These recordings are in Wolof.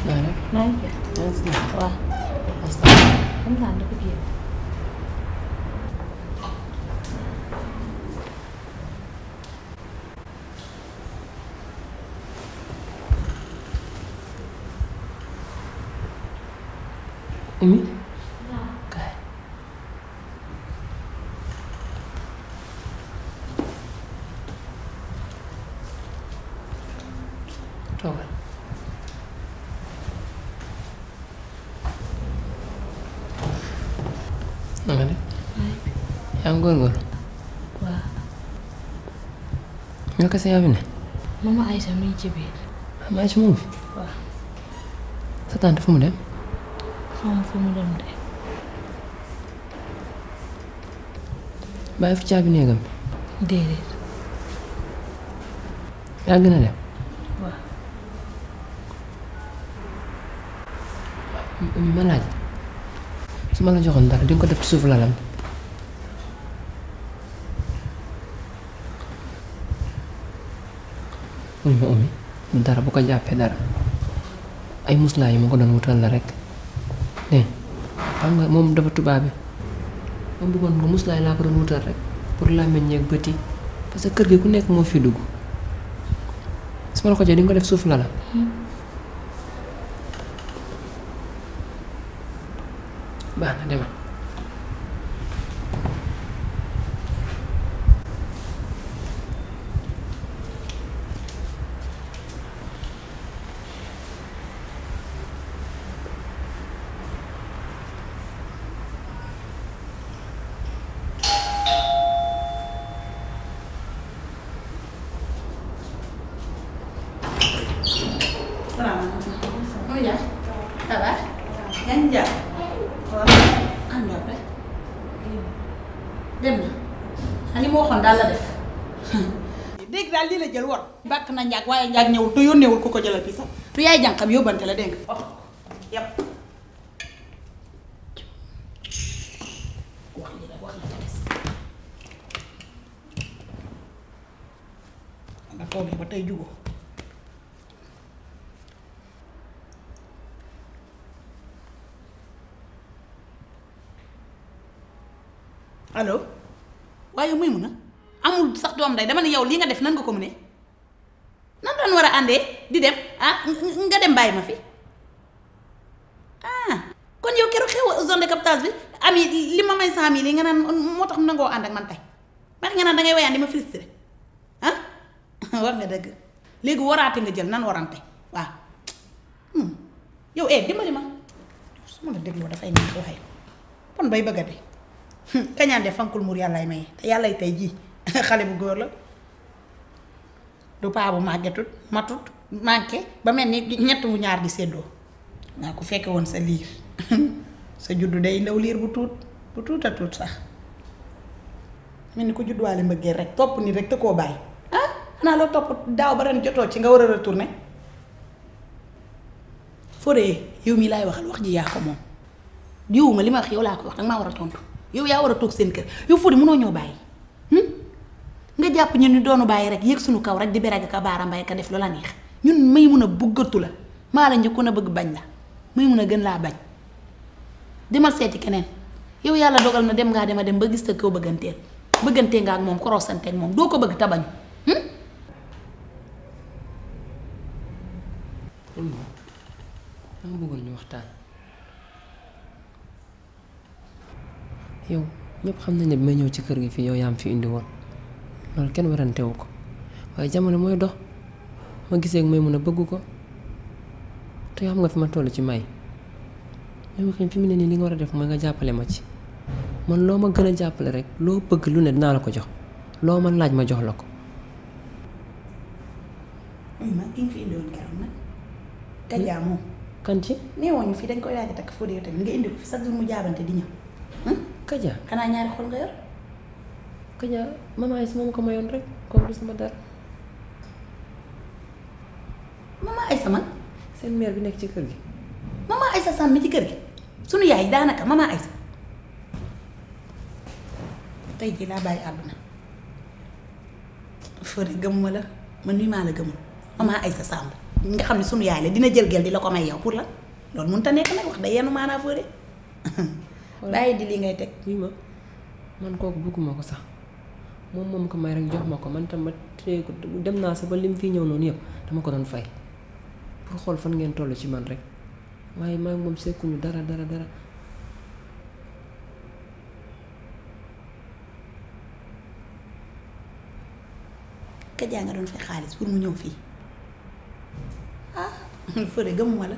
Mana? Naik ya? Wah, kamu tanda begitu. Umi? Kay. Toogal. Na nga def? Yaa ngi góorgóorlu? Waaw. Ñoo kese yaa fi ne? Mama Aïssa mi ngi ci biir. Mama Aïssa mu ngi fi? Waaw. Sa tante fu mu dem? Xawma fu mu dem de. Bàyyi fi caabi néegam bi. Déedéet. Yaa gën a dem? Waaw. Ma laaj su ma la joxoon dara di nga ko def ci suuf lalam. Ma Umi dara bu ko jàppee dara ay muslaa yi ma ko doon wutal la rek dégg xam nga moom dafa tubaabe ma bëggoon nga muslaay laa ko doon wutal rek pour làmmiñ ñeeg bët yi parce que kër gi ku nekk moo fi dugg su ma la ko joxee di nga ko def suuf lalam. baax na demal. Oh ya? Ça va? Yaa ngi jàpp? Waaw. Ànd ak rek. Dem na. Li ma waxoon daal la def. dégg daal lii la jël war bàkk na njaag waaye njaag ñëwul te yónneewul ku ko jëlal bi sax du yaay jànqam yóbbante la dégg nga wax yëpp Wax li la wax la ca des. nga toogee ba tey jugoo allo waaye muy mun a amul sax doom day dama ne yow lii nga def nan nga ko mënee nan doon war a àndee di dem nga dem bàyyi ma fi kon yow keroog xew zone de captage bi am yi li ma may 100 000 yi nga naan moo tax nangoo ànd ak man tey ndax nga naan dangay wayaan di ma frustré wax nga dëgg léegi waraate nga jël nan warante waaw yow dimbali ma su ma la dégloo dafay neex waaye kon bay bëgga de kañaan de fankul mur yàllaay maye te yàllay tey jii xale bu góor la du paa bu màggetut matut manqué ba mel ni ñett mu ñaar di séddoo naa ko fekke woon sa liir sa juddu day ndaw liir bu tuut a tuut sax mel ni ko judduwaale mbëggee rek topp ni rek te koo bàyyi xanaa loo topp daaw ba ren jotoo ci nga war a retourner Fodé yow mii laay waxal wax ji yaa ko moom diwuma li ma wax yow laa ko wax danga maa war a tontu yow yaa war a toog seen kër yow Fodé mënoo ñoo bàyyi nga jàpp ñun ni doonu bàyyi rek yéeg suñu kaw rek di bereg ka baara mbay ka def lu la neex ñun may mun a bëggatu la maa la njëkkoon a bëgg bañ la may mun a gën laa bañ demal seeti keneen yow yàlla dogal na dem ngaa dema dem ba gis te koo bëggantee nga ak moom korosante ak moom doo ko bëgg tabañu dama bëggoon ñu waxtaan yow ñëpp xam nañ ne bi may ñëw ci kër gi fii yow yaa am fi indi woon loolu kenn warantewu ko waaye jamono mooy dox ma gisee ak may mun a bëgg ko te yoo xam nga fi ma toll ci may yow xëy fi mu ne nii li nga war a def mooy nga jàppale ma ci man loo ma gën a jàppale rek loo bëgg lu ne dinaa la ko jox loo ma laaj ma jox la ko. man ki nga fi indi woon keroog nag Kaja moom kan ci nee woon ñu fii dañ koy waaj a takk Fodé yow tamit nga indi ko fi chaque jour mu jaabante di ñëw Kaja xanaa ñaari xol nga yor Kaja maman Aïssa moom ko mayoon rek kooku du sama dara. Mama Aïssa man seen mère bi nekk ci kër gi. Mama Aïssa Samb mi ci kër gi sunu yaay daanaka Mama Aïssa tey jii laa bàyyi àdduna Fodé gëmuma la man nii maa la gëmul Mama Aïssa Samb nga xam ne sunu yaay la dina jël gel di la ko may yow pour la loolu mënut a nekk nag wax day yenu maanaa Fodé bàyyi di li ngay teg. oui ma man kooku bëgguma ko sax moom ko may rek jox ma ko man tam ma téye ko dem naa sa ba lim fii ñëw noonu yëpp dama ko doon fay pour xool fan ngeen toll ci man rek waaye maa ngi moom sekkuñu dara. Kaja nga doon fay xaalis pour mu ñëw fii ah Fodé gëmuma la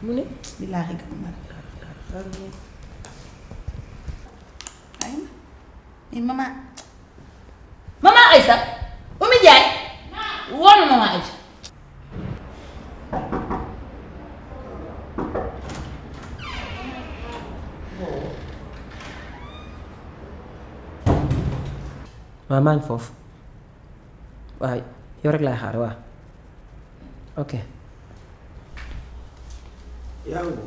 mu ne billaahi gëmuma la ay maman Aïssa Oumy Ndiaye woonu maman Aïssa waaw maa ngi foofu waaw yow rek laay xaar waaw ok. yaa ngi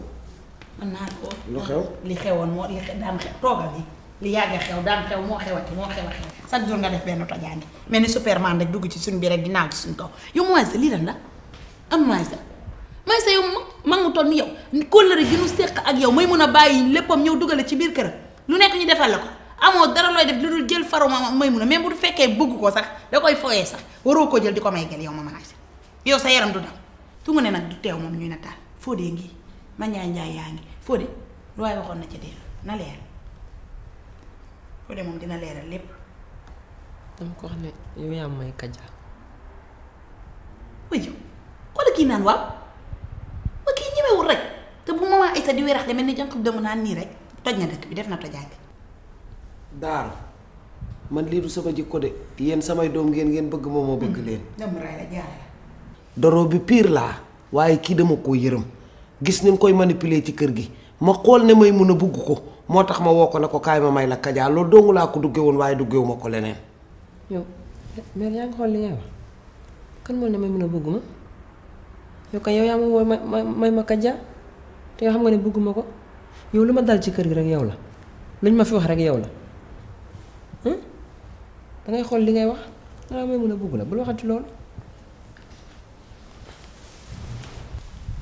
mën naa ko. lu xew li xewoon moo li daan xew toogal li yàgg xew daan xew moo xewati moo xew a xew chaque jour nga def benn tojaange mel ni Superman rek dugg ci suñ bi rek di naaw ci suñ kaw yow mooy sa lii lan la am mooy sa yow mag mu toll ni yow kóllëre gi nu séq ak yow may mun a bàyyi léppam ñëw dugale ci biir këram lu nekk ñu defal la ko amoo dara looy def lu dul jël faru may mun a même bu fekkee bëgg ko sax da koy foyee sax waroo ko jël di ko may gel yow ma mën yow sa yaram du daw tungu ne nag du teew moom ñuy nataal Fodé ngi ma njaay yaa ngi Fodé lu waay waxoon na ca dee na leer Fodé moom dina leeral lépp. dama ko xam ne yow yaa may Kaja. wuyu xoolal kii naan waaw ba kii ñemewul rek te bu maman Aïssa di wérax de mel ni jànq dama naan nii rek toj na dëkk bi def na tojaange. Daaru man lii du sama jikko de yéen samay doom ngeen bëgg ma moo bëgg leen. dem raay la jaarale. doro bi pire laa waaye kii dama koo yërëm gis ni nga koy manipuler ci kër gi ma xool ne may mun a bugg ko moo tax ma woo ko ne ko kaay ma may la Kaja loolu dongu laa ko duggee woon waaye duggee wu ma ko leneen. yow mère yaa ngi xool li ngay wax kan moo ne may mun a bugg ma yow kay yow yaa ma woo may ma Kaja te yoo xam nga ne bugguma ko yow lu ma dal ci kër gi rek yow la luñ ma fi wax rek yow la dangay xool li ngay wax dangaa may mun a bugg la bul waxati loolu.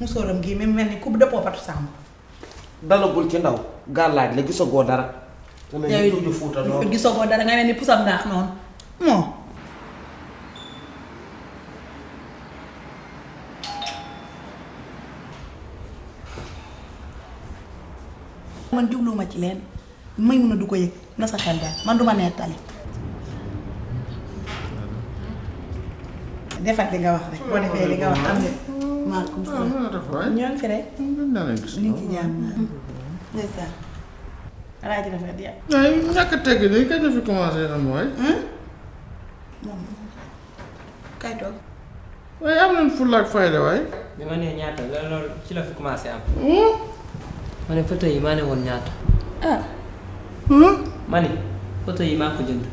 musóoram gii même mel ni ku dëppoo patu sàmm. dalagul ci ndaw gàllaaj la gisagoo dara. yow gisagoo dara nga mel ni pusam ndaax noonu moo. man jubluwuma ci leen may mun a du ko yëg na sa xel daal man duma nettali. defat li nga wax rek boo defee li nga wax am na. maaleykum salaam ñoo ngi fi rek. li ci jàmm naa. ndeysaan. alaaji rafet ya. ay ñàkk a tegg nii kañ la fi commencé am mooy. moom kay toog. waaye am nañ fulla ak fayda waay. bi ma nee ñaata loolu ci la fi commencé am. ma ne photo yi maa ne woon ñaata. ah. ma ne photo yi maa ko jënd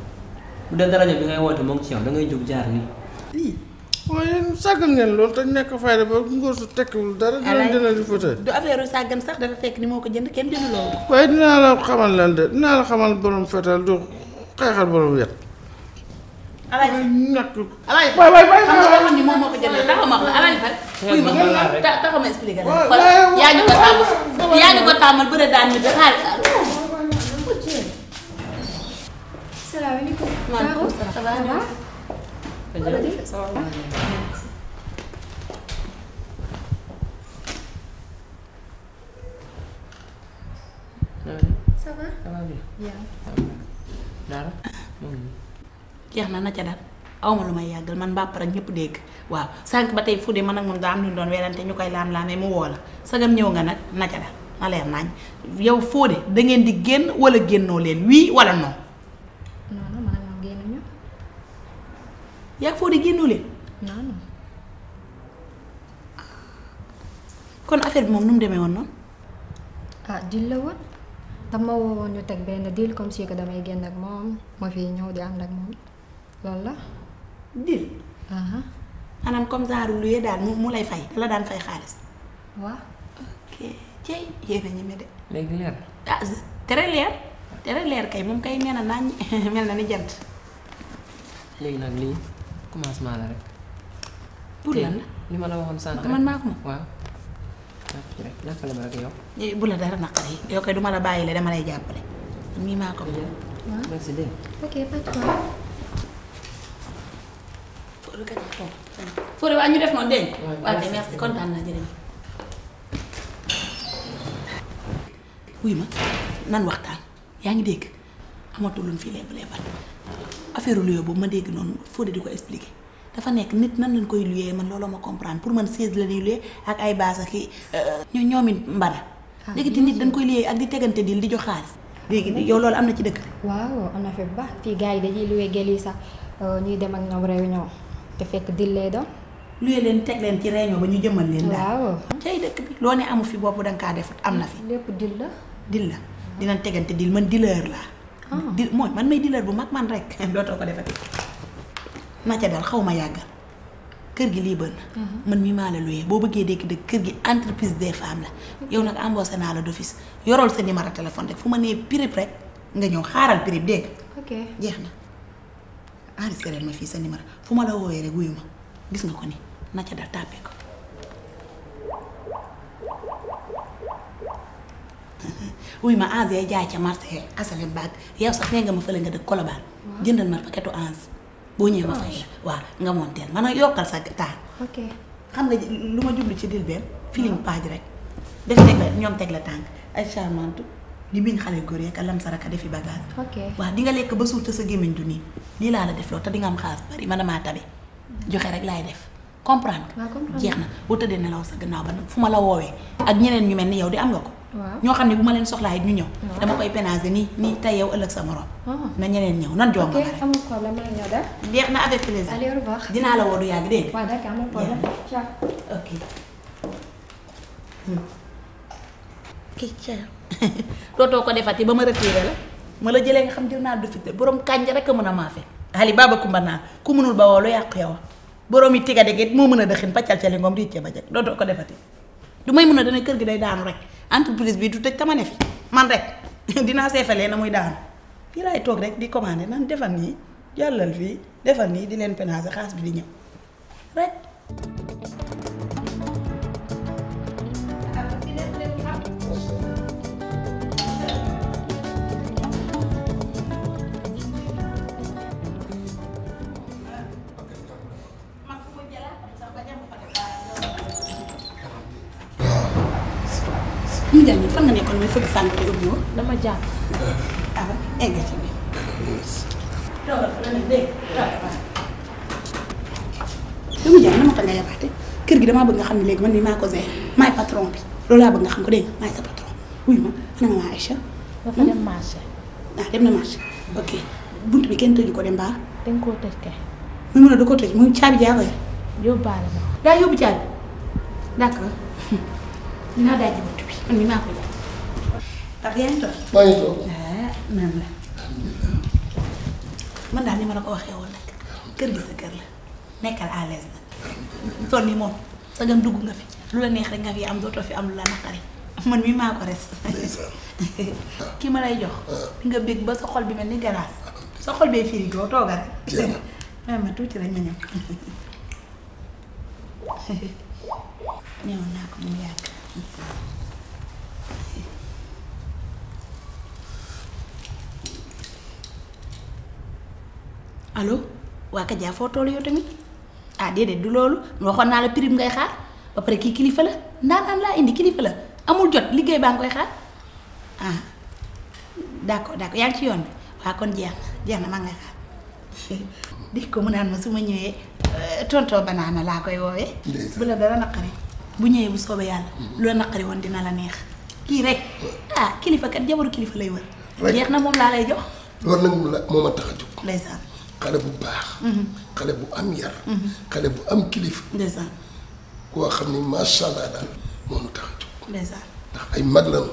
bu dee daraja bi ngay woote moom ci yow da ngay jóg jaar nii. lii. waaye sàggan ngeen loolu te nekk fayda ba ngóor su tekkiwul dara. dinañ jëndal di photo yi. du affaire sàggan sax dafa fekk ni moo ko jënd kenn jënd loolu. waaye dinaa la xamal leen de dinaa la xamal borom fetal du xeexal borom wet. alaaji ñàkk. alaaji waay waay waay xam nga loo xam ni moom moo ko jënd taxaw ma wax la alaaji far. wuy ma taxaw ma expliqué la. yaa ngi ko tàmmal yaa ngi ko tàmmal bëre daan nit xaar. salaamaaleykum. maaleykum salaam. ça va. dara jeex na na ca dal awma lu may yàggal man mbàpp rek ñëpp dégg waaw sànq ba tey Fodé man ak moom daa am lu doon werante ñu koy laam-laamee mu woo la sagam ñëw nga nag na ca dal na leer nañ yow Fodé da ngeen di génn wala génnoo leen oui wala non. non non man ak moom génnuñu. yaa Fodé génnoo leen. non non. kon affaire bi moom nu mu demee woon noonu. ah deal la woon dama woowoon ñu teg benn deal comme si que damay génn ak moom ma fi ñëw di ànd ak moom loolu la. deal. maanaam comme genre luye daal mu lay fay la daan fay xaalis. waaw. ok cey yéen a ñeme de. léegi leer. ah tere leer kay moom kay nee na naañ mel na ni jant. léegi nag lii commencement la rek. pour lan la li ma la waxoon sànq man maa ko moom. waaw jàpp ci rek jàppale ma rek yow. bu la dara naqari yow kay duma la bàyyi la dama lay jàppale man mii maa ko moom. merci dégg ok pas de problème. Fodé waa ñu def noonu dégg nga. waaw waaw kay merci kontaan naa jërëjëf. wuy ma nan waxtaan yaa ngi dégg amatul luñ fii lépp affaire luye boobu ma dégg noonu Fodé di ko expliquer dafa nekk nit nan lañ koy luyee man looloo ma comprendre pour man 16 la ñuy luyee ak ay baasa ki ñoomi mbana. léegi di nit dañ koy luyee ak di tegante dil di jox xaalis. léegi yow loolu am na ci dëkk bi. waaw am na fi bu baax fii gars yi dañuy luwe gel yi sax ñuy dem ak ñoom réunion te fekk dil lay doon. luye leen teg leen ci réunion ba ñu jëmal leen. daal waaw. cay dëkk bi loo ne amu fi bopp danga kaa defut am na fi. lépp dil la. dil la dinañ tegante dil man dealer laa. di mooy man may dealer bu mag man rek dootoo ko defati. ma ca dal xaw ma yàggal kër gi lii bën man mi maa la luyee boo bëggee dégg dëgg kër gi entreprise des femmes la yow nag embauché naa la d'office yorol sa numéro téléphone rek fu ma nee prip rek nga ñëw xaaral prip dégg ok jeex na enregistré ma fii sa numéro fu ma la woowee rek wuyu ma gis nga ko ni na ca dal tàppe ko wuy ma Ange yaay jaay ca marché asalem baag yow sax nee nga ma fële nga dëkk Colobane jëndal ma paquetu Ange boo ñëwee ma fay la waaw nga monteel man a yokkal sa taal. ok xam nga lu ma jublu ci dil benn feeling page rek def teg la ñoom teg la tànk ay charmante di biñ xale góor yeeg alam saraka defi bagage. ok waaw di nga lekk ba suur te sa gémmiñ du nii lii laa la def loolu te di nga am xaalis bari man damaa tabe joxe rek laay def comprendre nga. jeex na boo tëddee nelaw sa gannaaw ba nag fu ma la woowee ak ñeneen ñu mel ni yow di am nga ko. ñoo xam ne bu ma leen soxlaa it ñu ñëw. dama koy pénager nii tey yow ëllëg sa morom. na ñeneen ñëw nan jonga ma rek. amul problème mën nañoo def. jeex na avec plaisir. allez au revoir. dinaa la woo du yàgg dégg nga. waaw d'accord amul problème. ciao. ok. kii ciao. dootoo ko defati ba ma retiré la ma la jëlee nga xam dir naa du fi borom kànja rek a mën a maafe. Ali Baba Kumba naa ku mënul ba woo lu yàq yow borom yi tiga dégg moo mën a dëxin paccal ca li ngoom di ba jag dootoo ko defati. du may mën a dana kër gi day daanu rek entreprise bi du tëj tama ne fi man rek dinaa seefalee na muy daanu fii laay toog rek di commandé nan defal nii jàllal fii defal nii di leen pénager xaas bi di ñëw rek. ñu jàng fan nga nekkoon muy fëgg sànq te ubbi woo. dama jàpp. ah egg ci biir. toogal fa la ne dégg nga. jàng na ma tax nga yabaate kër gi damaa bëgg nga xam ne léegi man mii maa ko gérer maay patron bi loolu laa bëgg nga xam ko dégg nga maay sa patron wuy ma ana ma maa Aïcha. dafa dem marché. ah dem na marché. ok bunt bi kenn tëju ko dem baax. dañ koo tëj kay. mu mën a da koo tëj mu caabi jaa ko yor. yóbbaale ma. daa yóbbu caabi d'accord dinaa daaj ci bunt bi man mii maa ko jox. ak yaa ngi toog. maa ngi toog. ah nan la man daal ni ma la ko waxee woon nag kër gi sa kër la nekkal à l'aise nag tool nii moom sa gan dugg nga fi lu la neex rek nga fi am dootoo fi am lu la naqari man mii maa ko res ki ma lay jox di nga bég ba sa xol bi mel ni galaas sa xol bee frigo tooga rek ma tuuti rek ma ñëw ñëw naa ko mu yàgg allo waa Kaja foo toll yow tamit ah déedéet du loolu waxoon naa la prime ngay xaar ba pare kii kilifa la ndaanaan laa indi kilifa la amul jot liggéey baa ngi koy xaar ah d'accord yaa ngi ci yoon bi waa kon jeex na maa ngi lay xaar di ko mu naan ma su ma ñëwee tonton banaana laa koy woowee. bu la dara naqari bu ñëwee bu soobee yàlla lu la naqari woon dina la neex kii rek ah kilifa kat jabaru kilifa lay wër. jeex na moom laa lay jox. loolu nag moo ma tax a jóg. ndeysaan. xale bu baax. xale bu am yar. xale bu am kilifa. ndeysaan. koo xam ni macha allah daal moo nu tax a jóg. ndeysaan. ndax ay mag lañu.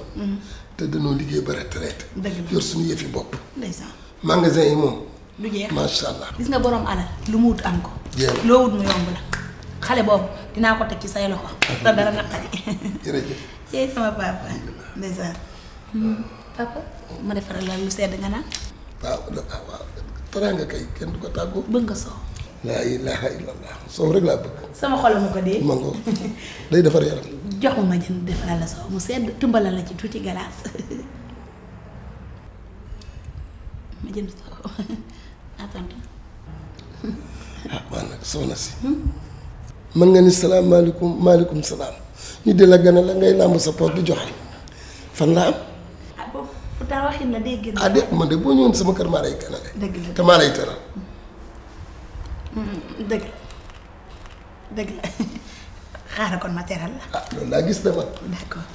te dañoo liggéey ba retraite. dëgg la yor suñu yëfi bopp. ndeysaan. magasin yi moom. du jeex macha allah. gis nga borom alal lu mu wut am ko. loo wut mu yomb la. xale boobu dinaa ko teg ci say loxo. te dara naqari. jërëjëf. yéen sama papa. ndeysaan. papa ma defaral la lu sedd nga naan. waaw teraanga kay kenn du ko tàggoo. bëgg nga soow. laa ilaha illallah soow rek laa bëgg. sama xol ma ko dee. ma ngoog day defar yaram. jox ma jënd defaral la soow mu sedd tëmbala la ci tuuti galaas ma jënd soow attends. waaw nag soxna si. mën nga ni salaamaaleykum maaleykum salaam ñu di la gën a la ngay làmb sa poos di joxe fan laa am. boobu pourtant waxin la dégg na. de man de boo ñëwoon sama kër maa lay ganale. dëgg la te maa lay teral. dëgg la dëgg la xaaral kon ma teral la. loolu laa gis dama. d'accord.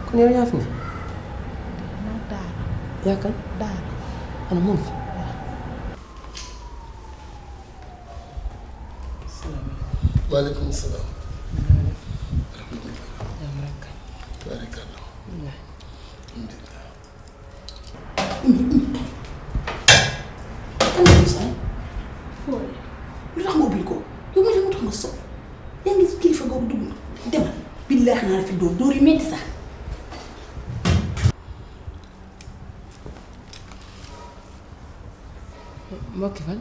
kon yow yaa fi ne. yaakaar ana moom fi. waaleykum salaam. lu tax nga ubbil ko yow mi mu tax nga sopp yaa ngi kilifa googu dugg na demal billaahi naa la fi dóor yu metti sax. mbokki fan.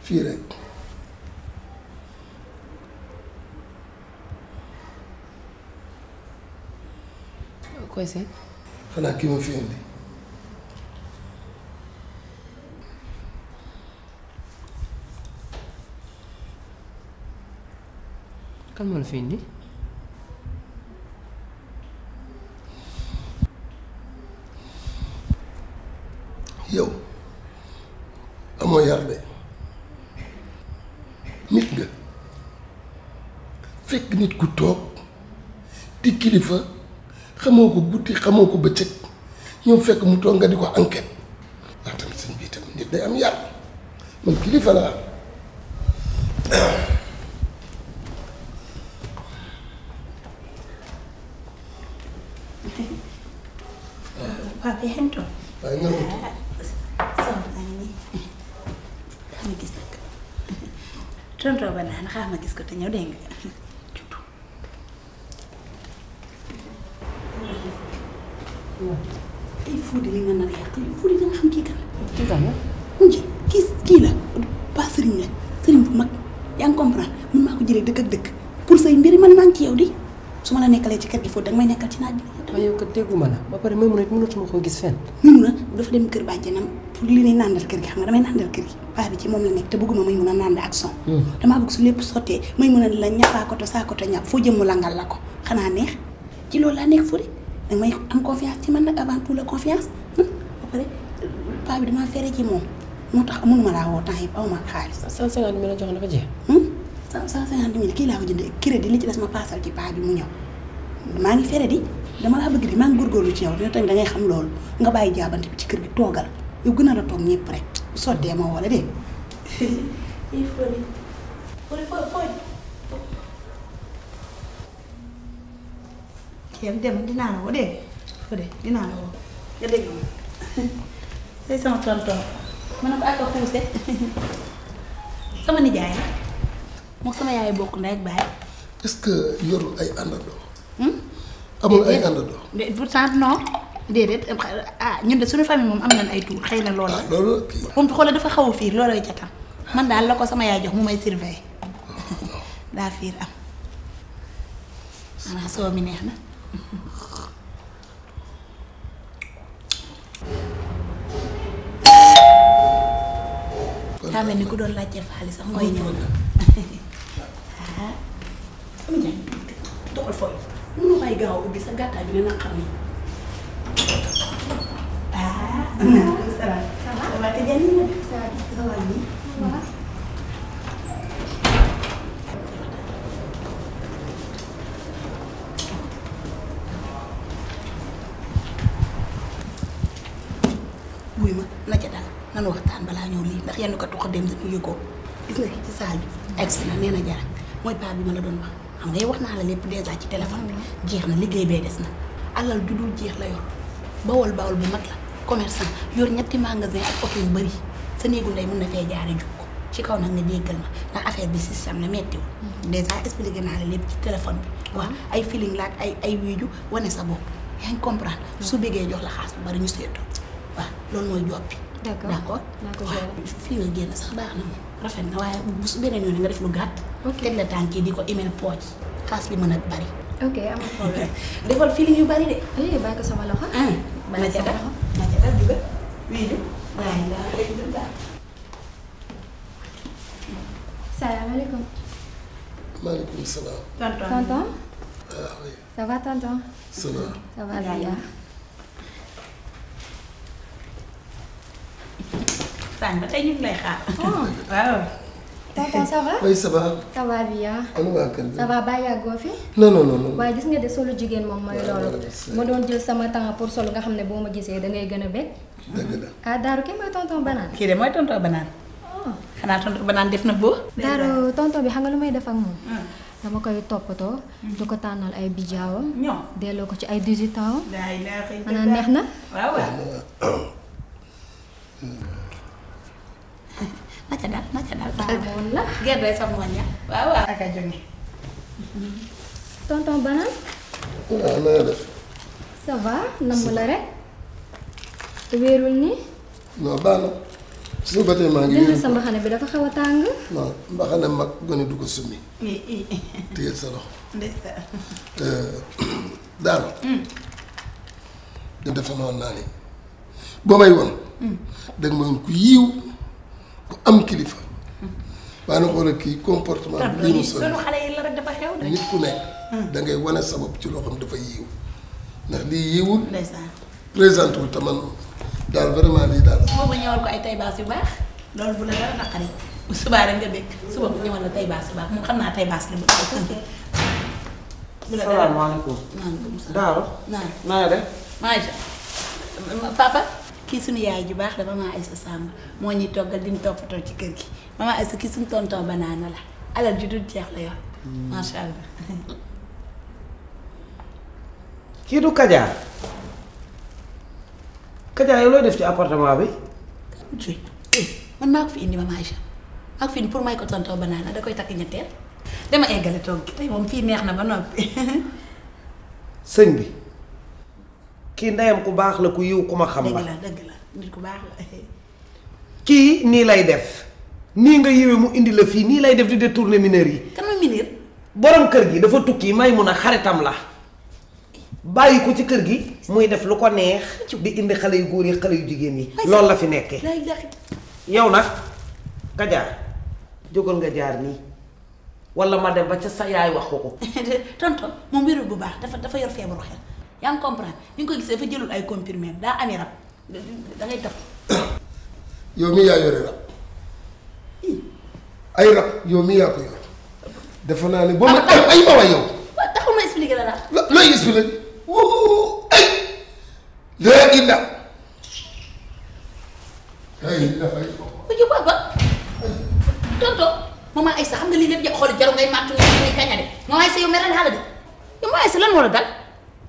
fii rek. koy seet. xanaa kii ma fi indi. kan moo la fi indi. yow amoo yar de nit nga fekk nit ku toog di kilifa xamoo ko guddi xamoo ko bëccëg ñëw fekk mu toog nga di ko enquête waaw tamit sëñ bii tamit nit day am yar man kilifa laa. papa yaa ngi toog. waaye nga ko xaaral ma gis nag tonton ba naan xaaral ma gis ko te ñëw dégg nga ay Fodé li nga nar a yàq Fodé da nga xam kii kan la. kii la pas sëriñ la sëriñ bu mag yaa ngi comprendre man maa ko jëlee dëkk ak dëkk pour say mbiri man maa ngi ci yow di su ma la nekkalee ci kër gi Fodé danga may nekkal ci naaj bi. waaye yow kat dégguma la ba pare même mënatuma koo gis fenn. mun na dafa dem kër bàjjenam pour li ñuy nàndal kër gi xam nga damay nàndal kër gi paa bi ci moom la nekk te bëgguma may mun a nànd ak son. damaa bëgg su lépp sottee may mun a la ñàppaakoto saakoto ñàpp foo jëm mu langal la ko xanaa neex ci loolu laa nekk Fodé danga may am confiance ci man nag avant tout la confiance ba pare paa bi damaa fere ci moom moo tax mënuma laa woo temps yi aw ma xaalis. 150 000 la jox dafa jeex. 150 000 kii laa ko jëndee crédit li ci des ma paasal ci paa bi mu ñëw maa ngi fere di dama laa bëgg di maa ngi góorgóorlu ci yow dina tamit da ngay xam loolu nga bàyyi jaabante bi ci kër gi toogal yow gën a la toog ñëpp rek bu sottee ma wala dégg il faut kii dem dinaa la woo dégg Fodé dinaa la woo nga dégg ma c'est sama tonton ma ne ko ak a xuuse sama nijaay la moom sama yaay bokk ndey ak baay. est-ce que yorul ay àndandoo. amul ay àndandoo. pourtant non déedéet ñun de suñu famille moom am nañ ay tuur xëy na loolu. loolu kii moom xoolee dafa xaw a fiir loolooy ca tam man daal la ko sama yaay jox mu may surveiller daa fiir am xanaa soo mi neex na. daa mel ni ku doon laajte faali sax mooy ñëw. sama jaay doxal fooy mënoo bàyyi gaaw ubbi sa gàttaay bi nga xam ni. maaleykum salaam. ça va te jàmm na. ça va nii. wuy ma na ca dal nanu waxtaan balaa ñëw lii ndax yenn ko tuxa dem dañu yëgoo gis nga ci saal bi egsi na nee na jara mooy paa bi ma la doon wax xam nga wax naa la lépp déjà ci téléphone bi jeex na liggéey bee des na alal ju dul jeex la yor bawol bu mag la commerçant yor ñetti magasin ak oto yu bari sa néegu ndey mën na fee jaare jug ko ci kaw nag nga déggal ma ndax affaire bi système la mettiwul déjà expliqué naa la lépp ci téléphone bi waaw ay feeling la ak ay wiiju wane sa bopp yaa ngi comprendre su bëggee jox la xaas bu bari ñu seetoo waaw loolu mooy job bi d'accord fii nga génn sax baax na moom rafet na waaye bu su beneen yoon nga def lu gàtt teg la tànk yi di ko email pooj xaas bi mën a bari ok amul problème. defal feeling yu bari de bàyyi ko sama loxo. na ca dal juga wiiju waaye laa léegi du daal salaamaaleykum. maaleykum salaam. tonton. ah oui. ça va tonton. ça va. ça va bien. saañ ba tey ñu ngi lay xaar. waaw. tonton ça va. oui ça va. ça va bien. ana waa kër gi. ça va ba yàggoo fi. non non non. waaye gis nga de solu jigéen moom mooy loolu. ma doon jël sama temps pour solu nga xam ne boo ma gisee da ngay gën a bég. dëgg la. ah Daaru kii mooy tonton Banaan. kii de mooy tonton Banaan. xanaa tonton Banaan def na boo. Daaru tonton bi xam nga lu may def ak moom. dama koy toppatoo. di ko tànnal ay bijaawam. ñoom delloo ko ci ay 18 ans. daay laa xëy xanaa neex na. waaw waaw. naka daal. moom la. gerte sa mooñ ya. waaw waaw. ak a jóge. tonton Banaan. waaw na nga def. ça va namm la rek. wéerul nii. non baax na. suñu ba tey maa ngi. dindil sa mbaxane bi dafa xaw a tàng. non mbaxane mag gone du ko summi. téyel sa loxo. ndeysaan. daal. da defe noonu naa ni boo may woon. danga ma woon ku yiiw ku am kilifa. waaye na xoolal kii comportement bi lii mu sol sunu xale yi la rek dafa xew. nit ku nekk. da ngay wane sa bopp ci loo xam dafa yiiw ndax lii yiiwul. ndeysaan. présenté wul te man daal vraiment lii daal. boobu ñëwal ko ay tay baas yu baax loolu bu la dara naqari bu subaa rek nga bëgg suba bu ñëwal la tay baas yu baax moom xam naa tay baas la bu la dara salaamaaleykum. Daaro. naan na nga def. maja papa kii suñu yaay ju baax la maman Aïssa Samb moo ñuy toggal di ñu toppatoo ci kër gi maman Aïssa kii suñu tonton Banaana la alal ju dul jeex la yor macha allah. kii du Kaja. Kaja yow looy def ci appartement bi. man maa ko fi indi maman Aïssa maa ko fi indi pour may ko tonton Banaana da koy takk ñetteel dama eggale toog gi tey moom fii neex na ba noppi. sëñ bi kii ndeyam ku baax la ku yiw ku ma xam la. dëgg la nit ku baax la. kii nii lay def nii nga yiwee mu indi la fii nii lay def di détourner mineur yi. kan mooy mineur. borom kër gi dafa tukki may mun a xaritam la bàyyi ko ci kër gi muy def lu ko neex di indi xale yu góor yi xale yu jigéen yi. loolu la fi nekkee. yow nag Kaja jógal nga jaar nii wala ma dem ba ca sa yaay wax ko. tonton moom wérul bu baax dafa yor feebaru xel yaa ngi comprendre ni nga ko gisee dafa jëlul ay comprimés daa amee rab da ngay def. yow mii yaa yore rab ay rab yow mii yaa ko yor defe naa ne boo ma ay ma wa yow. taxul ma expliqué la daal. looy expliqué ay léegi nag ay dafay. bu ñu papa tonton maman Aïssa xam nga lii lépp xool jaru ngay màttu ngay kaña de maman Aïssa yow meral xaaral de yow maman Aïssa lan moo la dal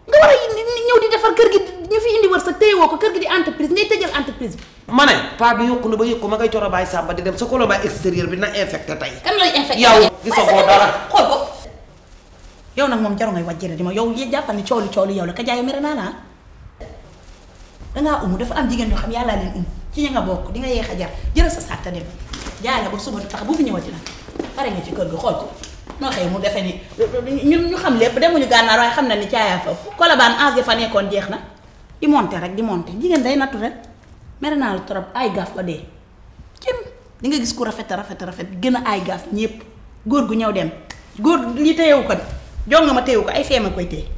nga war a ñëw di defar kër gi ñu fi indi wër sa téyewoo ko kër gi di entreprise ngay tëjal entreprise bi. ma ne paa bi yokku na ba yëg ko ma ngay coro baay sàmba di dem sa kolo baay extérieur bi na infecté tey. kan lay infecté yow gisagoo dara xool ko. yow nag moom jaru ngay wàjjire di ma yow jàppal ni coow li yow la ka jaay mere naa la dangaa umu dafa am jigéen ñoo xam yàllaa leen um ci ña nga bokk di nga yeex a jar jëral sa saak te dem jaay la ba suba du tax bu fi ñëwati nag pare nga ci kër gi xool ko noo xëy mu defe ni ñun ñu xam lépp demuñu gànnaar waaye xam na ni caayaa fa Colobane âge fa nekkoon jeex na di monter rek di monter jigéen day nattu rek mere naa la trop ay gaaf ba dee cim di nga gis ku rafet gën a ay gaaf ñépp góor gu ñëw dem góor li téyewu ko de jonga ma téyewu ko ay feema koy téye